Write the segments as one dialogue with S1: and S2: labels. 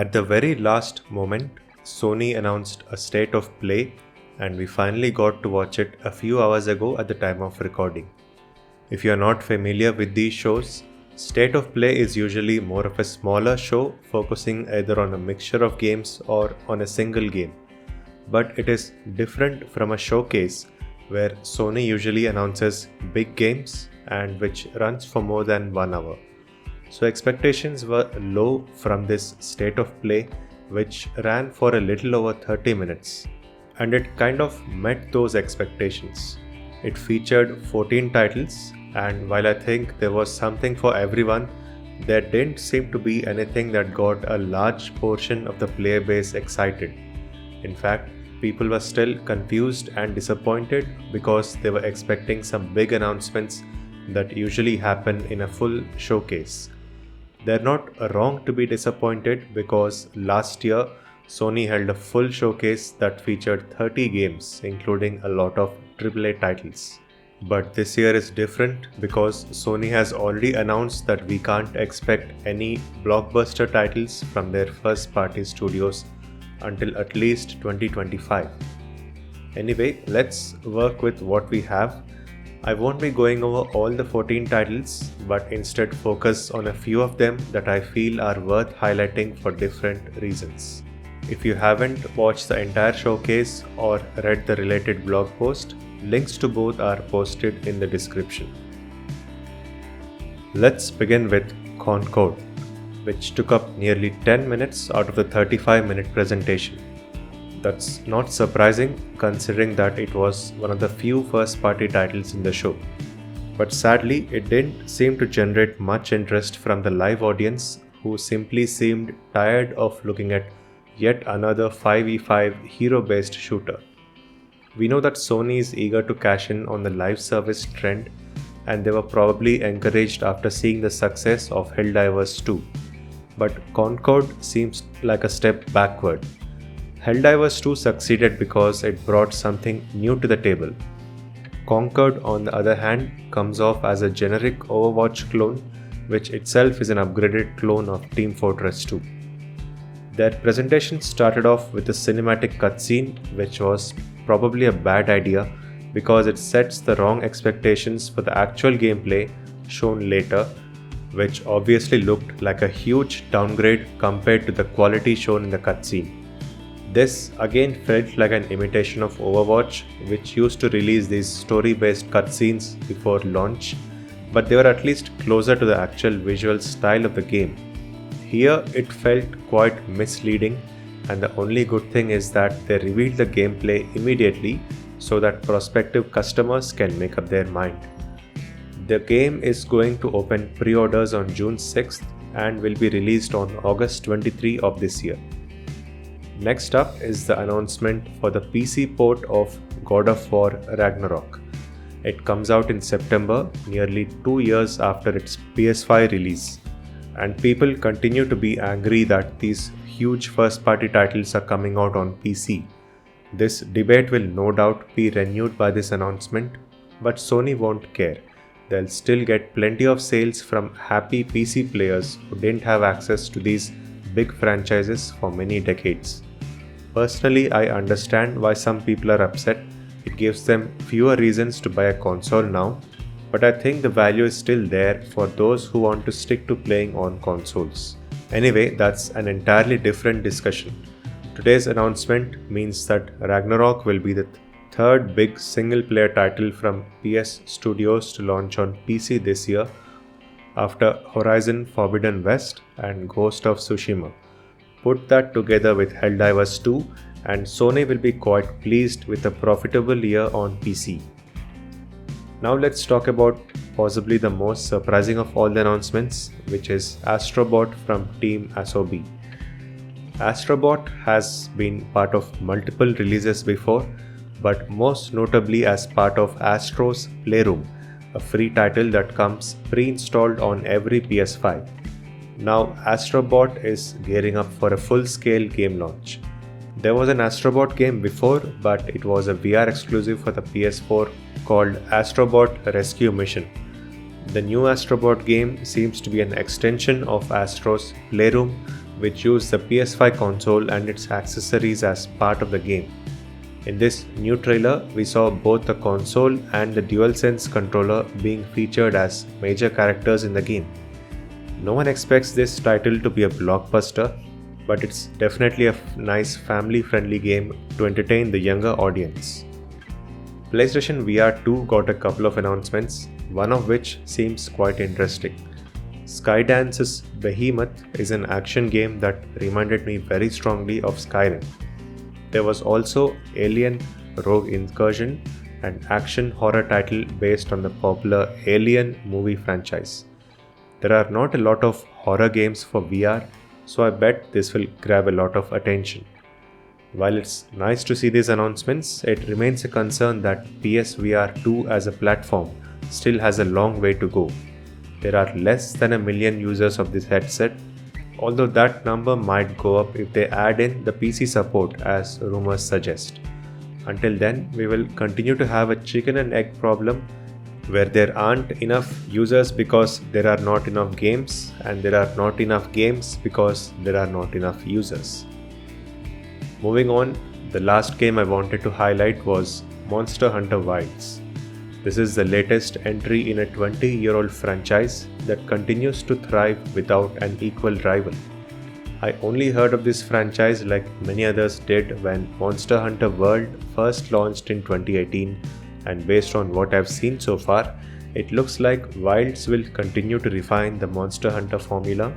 S1: At the very last moment, Sony announced a state of play, and we finally got to watch it a few hours ago at the time of recording. If you are not familiar with these shows, State of Play is usually more of a smaller show focusing either on a mixture of games or on a single game. But it is different from a showcase where Sony usually announces big games and which runs for more than 1 hour. So expectations were low from this State of Play, which ran for a little over 30 minutes. And it kind of met those expectations. It featured 14 titles, and while I think there was something for everyone, there didn't seem to be anything that got a large portion of the player base excited. In fact, people were still confused and disappointed because they were expecting some big announcements that usually happen in a full showcase. They're not wrong to be disappointed because last year Sony held a full showcase that featured 30 games, including a lot of AAA titles. But this year is different because Sony has already announced that we can't expect any blockbuster titles from their first party studios until at least 2025. Anyway, let's work with what we have. I won't be going over all the 14 titles, but instead focus on a few of them that I feel are worth highlighting for different reasons. If you haven't watched the entire showcase or read the related blog post, links to both are posted in the description. Let's begin with Concord, which took up nearly 10 minutes out of the 35-minute presentation. That's not surprising considering that it was one of the few first-party titles in the show. But sadly, it didn't seem to generate much interest from the live audience, who simply seemed tired of looking at yet another 5v5 hero-based shooter. We know that Sony is eager to cash in on the live service trend, and they were probably encouraged after seeing the success of Helldivers 2. But Concord seems like a step backward. Helldivers 2 succeeded because it brought something new to the table. Concord, on the other hand, comes off as a generic Overwatch clone, which itself is an upgraded clone of Team Fortress 2. Their presentation started off with a cinematic cutscene, which was probably a bad idea because it sets the wrong expectations for the actual gameplay shown later, which obviously looked like a huge downgrade compared to the quality shown in the cutscene. This again felt like an imitation of Overwatch, which used to release these story-based cutscenes before launch, but they were at least closer to the actual visual style of the game. Here it felt quite misleading, and the only good thing is that they revealed the gameplay immediately so that prospective customers can make up their mind. The game is going to open pre-orders on June 6th and will be released on August 23 of this year. Next up is the announcement for the PC port of God of War Ragnarok. It comes out in September, nearly 2 years after its PS5 release, and people continue to be angry that these huge first-party titles are coming out on PC. This debate will no doubt be renewed by this announcement, but Sony won't care. They'll still get plenty of sales from happy PC players who didn't have access to these big franchises for many decades. Personally, I understand why some people are upset. It gives them fewer reasons to buy a console now, but I think the value is still there for those who want to stick to playing on consoles. Anyway, that's an entirely different discussion. Today's announcement means that Ragnarok will be the third big single-player title from PS Studios to launch on PC this year, after Horizon Forbidden West and Ghost of Tsushima. Put that together with Helldivers 2 and Sony will be quite pleased with a profitable year on PC. Now let's talk about possibly the most surprising of all the announcements, which is Astrobot from Team Asobi. Astrobot has been part of multiple releases before, but most notably as part of Astro's Playroom, a free title that comes pre-installed on every PS5. Now Astrobot is gearing up for a full-scale game launch. There was an Astrobot game before, but it was a VR exclusive for the PS4 called Astrobot Rescue Mission. The new Astrobot game seems to be an extension of Astro's Playroom, which used the PS5 console and its accessories as part of the game. In this new trailer, we saw both the console and the DualSense controller being featured as major characters in the game. No one expects this title to be a blockbuster, but it's definitely a nice family-friendly game to entertain the younger audience. PlayStation VR 2 got a couple of announcements, one of which seems quite interesting. Skydance's Behemoth is an action game that reminded me very strongly of Skyrim. There was also Alien Rogue Incursion, an action horror title based on the popular Alien movie franchise. There are not a lot of horror games for VR, so I bet this will grab a lot of attention. While it's nice to see these announcements, it remains a concern that PSVR 2 as a platform still has a long way to go. There are less than 1 million users of this headset, although that number might go up if they add in the PC support as rumors suggest. Until then, we will continue to have a chicken and egg problem where there aren't enough users because there are not enough games, and there are not enough games because there are not enough users. Moving on, the last game I wanted to highlight was Monster Hunter Wilds. This is the latest entry in a 20-year-old franchise that continues to thrive without an equal rival. I only heard of this franchise like many others did when Monster Hunter World first launched in 2018, and based on what I've seen so far, it looks like Wilds will continue to refine the Monster Hunter formula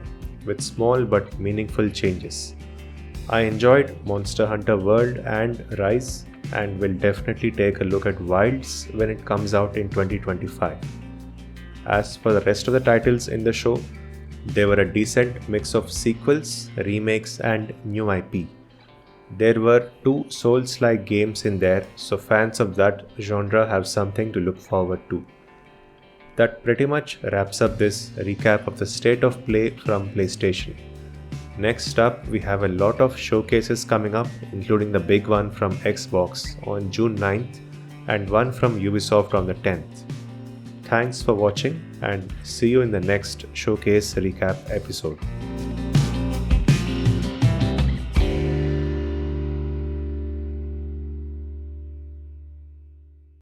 S1: with small but meaningful changes. I enjoyed Monster Hunter World and Rise, and will definitely take a look at Wilds when it comes out in 2025. As for the rest of the titles in the show, they were a decent mix of sequels, remakes, and new IP. There were 2 Souls-like games in there, so fans of that genre have something to look forward to. That pretty much wraps up this recap of the state of play from PlayStation. Next up, we have a lot of showcases coming up, including the big one from Xbox on June 9th and one from Ubisoft on the 10th. Thanks for watching, and see you in the next showcase recap episode.